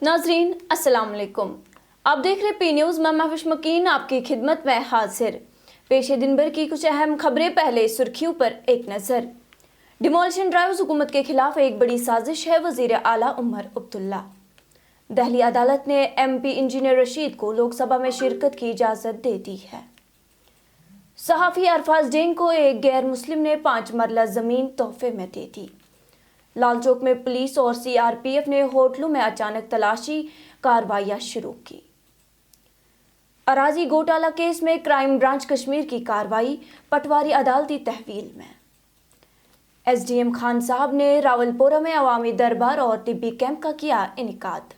नाजरीन अस्सलाम वालेकुम। आप देख रहे पी न्यूज़। मैं महविश मकीन आपकी खिदमत में हाजिर। पेश है दिन भर की कुछ अहम खबरें। पहले सुर्खियों पर एक नज़र। डिमोलिशन ड्राइव्स हुकूमत के खिलाफ एक बड़ी साजिश है, वजीर आला उमर अब्दुल्ला। दिल्ली अदालत ने MP इंजीनियर रशीद को लोकसभा में शिरकत की इजाज़त दे दी है। सहाफ़ी अरफाज डेंग को एक गैर मुस्लिम ने 5 मरला ज़मीन तोहफे में दे दी। लाल चौक में पुलिस और CRPF ने होटलों में अचानक तलाशी कार्रवाइयां शुरू की। अराजी घोटाला केस में क्राइम ब्रांच कश्मीर की कार्रवाई, पटवारी अदालती तहवील में। SDM खान साहब ने रावलपुरा में अवामी दरबार और तिब्बी कैंप का किया इनेकाद।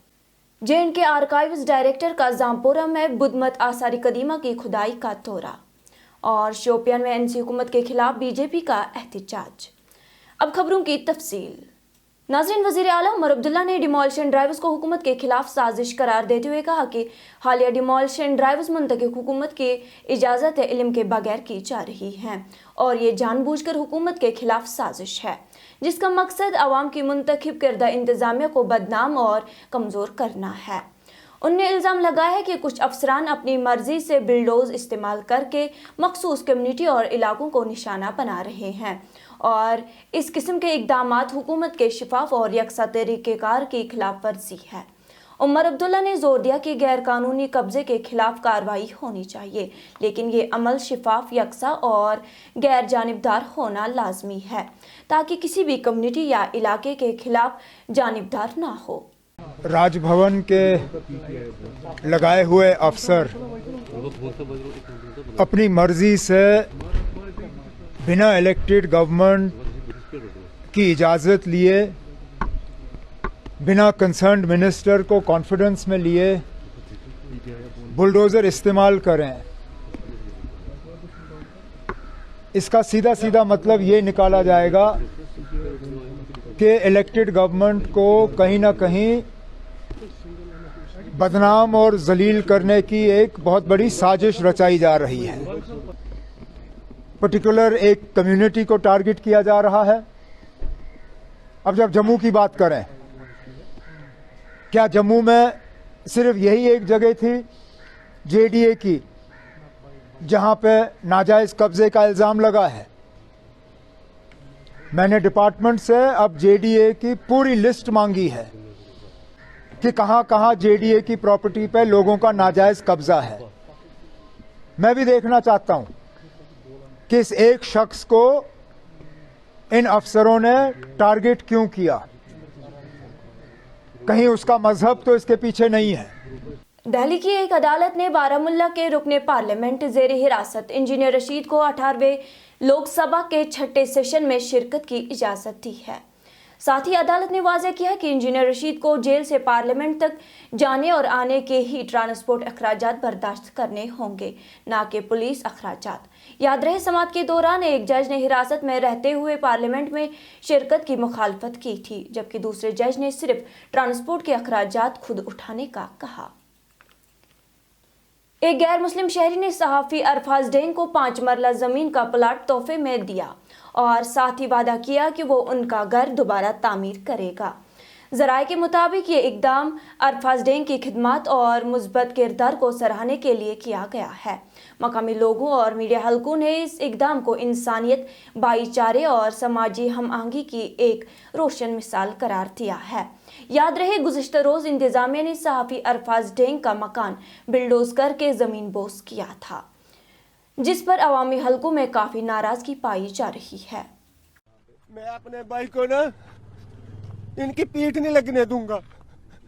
JNK आर्काइव्स डायरेक्टर का जामपुरा में बुद्धमत आसारी कदीमा की खुदाई का दौरा। और शोपियान में NC हुकूमत के खिलाफ BJP का एहतजाज। अब खबरों की तफसील। नाज़रीन, वज़ीर आला उमर अब्दुल्ला ने डिमोलिशन ड्राइव्स को हुकूमत के खिलाफ साजिश करार देते हुए कहा कि हालिया डिमोलिशन ड्राइव्स मुंतखब हुकूमत की इजाज़त इल्म के बगैर की जा रही हैं और ये जानबूझकर हुकूमत के खिलाफ साजिश है, जिसका मकसद अवाम की मुंतखब करदा इंतज़ामिया को बदनाम और कमज़ोर करना है। उन्होंने इल्ज़ाम लगाया है कि कुछ अफसरान अपनी मर्जी से बिल्डोज इस्तेमाल करके मखसूस कम्युनिटी और इलाकों को निशाना बना रहे हैं और इस किस्म के इक़दामात हुकूमत के शफाफ और यकसा तरीक़ेकार की खिलाफ वर्जी है। उमर अब्दुल्ला ने जोर दिया कि गैर कानूनी कब्जे के खिलाफ कार्रवाई होनी चाहिए, लेकिन ये अमल शफाफ, यकसा और गैर जानिबदार होना लाजमी है ताकि किसी भी कम्युनिटी या इलाके के खिलाफ जानिबदार ना हो। राजभवन के लगाए हुए अफसर अपनी मर्जी से बिना इलेक्टेड गवर्नमेंट की इजाज़त लिए, बिना कंसर्न्ड मिनिस्टर को कॉन्फिडेंस में लिए बुलडोज़र इस्तेमाल करें। इसका सीधा सीधा मतलब ये निकाला जाएगा कि इलेक्टेड गवर्नमेंट को कहीं ना कहीं बदनाम और जलील करने की एक बहुत बड़ी साजिश रचाई जा रही है। पर्टिकुलर एक कम्युनिटी को टारगेट किया जा रहा है। अब जब जम्मू की बात करें, क्या जम्मू में सिर्फ यही एक जगह थी JDA की जहां पे नाजायज कब्जे का इल्ज़ाम लगा है? मैंने डिपार्टमेंट से अब JDA की पूरी लिस्ट मांगी है कि कहां कहां JDA की प्रॉपर्टी पे लोगों का नाजायज कब्जा है। मैं भी देखना चाहता हूं कि इस एक शख्स को इन अफसरों ने टारगेट क्यों किया। कहीं उसका मजहब तो इसके पीछे नहीं है। दिल्ली की एक अदालत ने बारामुल्ला के रुकने पार्लियामेंट जेर हिरासत इंजीनियर रशीद को 18वें लोकसभा के 6ठे सेशन में शिरकत की इजाज़त दी है। साथ ही अदालत ने वाज़ेह किया कि इंजीनियर रशीद को जेल से पार्लियामेंट तक जाने और आने के ही ट्रांसपोर्ट अखराजात बर्दाश्त करने होंगे, ना कि पुलिस अखराजात। याद रहे, समाअत के दौरान एक जज ने हिरासत में रहते हुए पार्लियामेंट में शिरकत की मुखालफत की थी, जबकि दूसरे जज ने सिर्फ ट्रांसपोर्ट के अखराजात खुद उठाने का कहा। एक गैर मुस्लिम शहरी ने सहाफ़ी अरफाज डेंग को 5 मरला ज़मीन का प्लाट तोहफे में दिया और साथ ही वादा किया कि वो उनका घर दोबारा तामीर करेगा। ज़राए के मुताबिक ये इकदाम अरफाज डेंग की खिदमत और मुस्बत किरदार को सराहने के लिए किया गया है। मकामी लोगों और मीडिया हलकों ने इस इकदाम को इंसानियत, भाईचारे और समाजी हम-आहंगी की एक रोशन मिसाल करार दिया है। याद रहे, गुज़िश्ता रोज़ इंतज़ामिया ने सहाफ़ी अरफाज डेंग का मकान बिल्डोज करके ज़मीन बोस किया था, जिस पर अवामी हलकों में काफ़ी नाराज़गी पाई जा रही है। मैं अपने भाई को ना इनकी पीठ नहीं लगने दूंगा।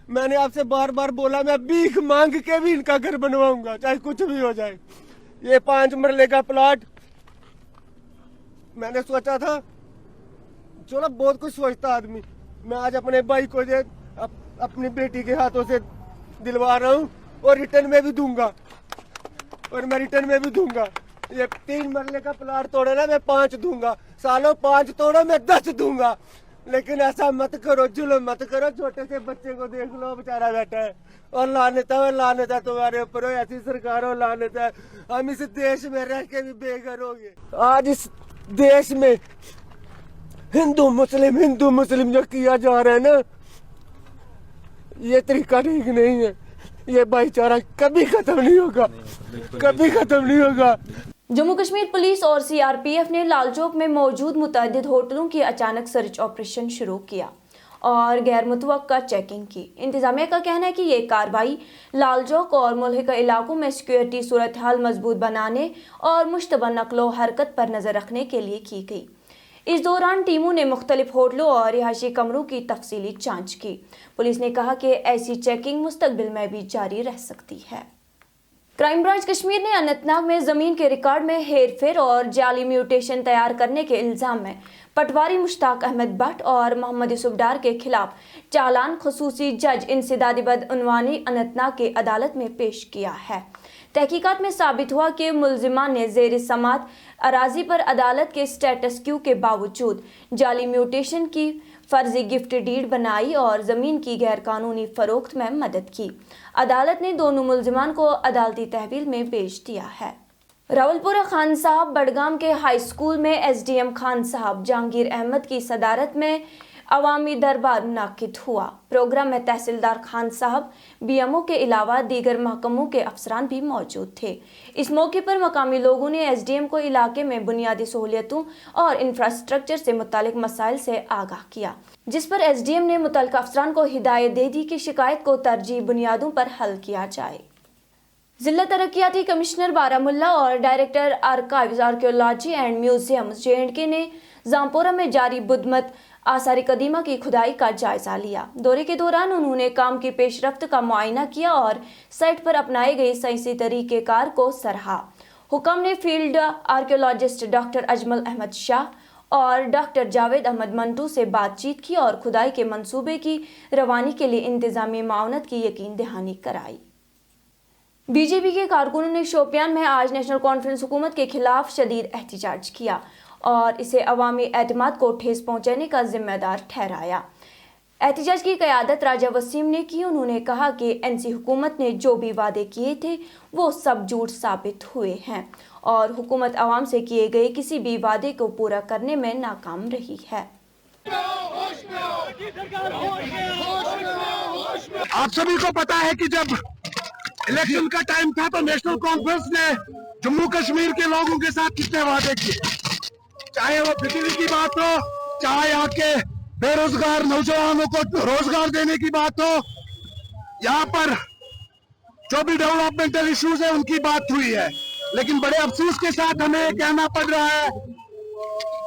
मैंने आपसे बार बार बोला, मैं भीख मांग के भी इनका घर बनवाऊंगा, चाहे कुछ भी हो जाए। ये 5 मरले का प्लाट मैंने सोचा था, चलो बहुत कुछ सोचता आदमी। मैं आज अपने भाई को अपनी बेटी के हाथों से दिलवा रहा हूँ और रिटर्न में भी दूंगा, और मैं रिटर्न में भी दूंगा। ये 3 मरले का प्लाट तोड़ा ना, मैं 5 दूंगा। सालों 5 तोड़ा, मैं 10 दूंगा। लेकिन ऐसा मत करो, जुल्म मत करो। छोटे से बच्चे को देख लो, बेचारा बैठा है, और लानत है तुम्हारे ऊपर, ऐसी सरकार हो, लानत है। हम इस देश में रह के भी बेघर हो गए। आज इस देश में हिंदू मुस्लिम जो किया जा रहा है ना, ये तरीका ठीक नहीं है। ये भाईचारा कभी खत्म नहीं होगा, कभी खत्म नहीं होगा। जम्मू कश्मीर पुलिस और सीआरपीएफ ने लालचौक में मौजूद मुतअद्दिद होटलों की अचानक सर्च ऑपरेशन शुरू किया और गैर मुतवक्का चेकिंग की। इंतजामिया का कहना है कि ये कार्रवाई लालचौक और मुल्हिका इलाकों में सिक्योरिटी सूरत हाल मजबूत बनाने और मुश्तबा नकलो हरकत पर नजर रखने के लिए की गई। इस दौरान टीमों ने मुख्तलिफ होटलों और रिहायशी कमरों की तफसीली जांच की। पुलिस ने कहा कि ऐसी चेकिंग मुस्तकबिल में भी जारी रह सकती है। क्राइम ब्रांच कश्मीर ने अनंतनाग में जमीन के रिकॉर्ड में हेरफेर और जाली म्यूटेशन तैयार करने के इल्जाम में पटवारी मुश्ताक अहमद भट्ट और मोहम्मद यूसुफ डार के खिलाफ चालान खसूसी जज इंसदादी बदउनवानी अनंतनाग की अदालत में पेश किया है। तहकीकात में साबित हुआ कि मुल्जिमान ने ज़ेर समात अराजी पर अदालत के स्टेटस क्यू के बावजूद जाली म्यूटेशन की फर्जी गिफ्ट डीड बनाई और ज़मीन की गैर कानूनी फरोख्त में मदद की। अदालत ने दोनों मुल्जिमान को अदालती तहवील में भेज दिया है। रावलपुरा खान साहब बडगाम के हाई स्कूल में एसडीएम खान साहब जहांगीर अहमद की सदारत में अवामी दरबार मुनाकिद हुआ। प्रोग्राम में तहसीलदार खान साहब, बीएमओ के अलावा दीगर महकमों के अफसरान भी मौजूद थे। इस मौके पर मकामी लोगों ने एसडीएम को इलाके में बुनियादी सहूलियतों और इंफ्रास्ट्रक्चर से मुतालिक मसाइल से आगाह किया, जिस पर एसडीएम ने मुतल्लिका अफसरान को हिदायत दे दी कि शिकायत को तरजीह बुनियादों पर हल किया जाए। जिला तरक्याती कमिश्नर बारामुल्ला और director archives archaeology and museums JNK ने जामपोरा में जारी बुद्धमत आसारी कदीमा की खुदाई का जायजा लिया। दौरे के दौरान उन्होंने काम की पेशरफ्त का मुआयना किया और साइट पर अपनाए गए साइंसी तरीक़ेकार को सराहा। हुक्म ने field archaeologist doctor Ajmal Ahmed Shah और डॉक्टर जावेद अहमद मंटू से बातचीत की और खुदाई के मंसूबे की रवानी के लिए इंतजामी मावनत की यकीन दहानी कराई। बीजेपी के कारकुनों ने शोपियान में आज नेशनल कॉन्फ्रेंस हुकूमत के खिलाफ शदीद एहतजाज किया और इसे अवामी एतमाद को ठेस पहुंचाने का जिम्मेदार ठहराया। एहतजाज की क़यादत राजा वसीम ने की। उन्होंने कहा कि NC हुकूमत ने जो भी वादे किए थे वो सब झूठ साबित हुए हैं और हुकूमत आवाम से किए गए किसी भी वादे को पूरा करने में नाकाम रही है। आप सभी को पता है कि जब इलेक्शन का टाइम था तो नेशनल कॉन्फ्रेंस ने जम्मू कश्मीर के लोगों के साथ कितने वादे किए, चाहे वो बिजली की बात हो, चाहे यहाँ के बेरोजगार नौजवानों को रोजगार देने की बात हो, यहाँ पर जो भी डेवलपमेंटल इश्यूज है उनकी बात हुई है। लेकिन बड़े अफसोस के साथ हमें कहना पड़ रहा है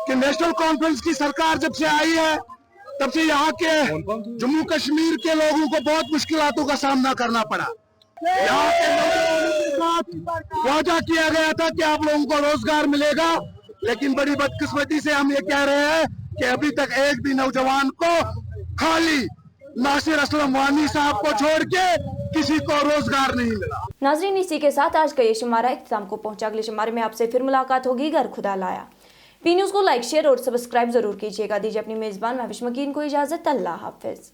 कि नेशनल कॉन्फ्रेंस की सरकार जब से आई है तब से यहाँ के जम्मू कश्मीर के लोगों को बहुत मुश्किलों का सामना करना पड़ा। यहाँ के नौजवानों के साथ वादा किया गया था कि आप लोगों को रोजगार मिलेगा, लेकिन बड़ी बदकिस्मती से हम ये कह रहे हैं कि अभी तक एक भी नौजवान को खाली नासिर असलम वानी साहब को छोड़ के किसी को रोजगार नहीं मिला। नाजरीन, इसी के साथ आज का ये शुमारा इख्तिताम को पहुंचा। अगले शुमारे में आपसे फिर मुलाकात होगी। घर खुदा लाया। P न्यूज़ को लाइक, शेयर और सब्सक्राइब जरूर कीजिएगा। दीजिए अपनी मेजबान महविश मकीन को इजाजत। अल्लाह हाफिज।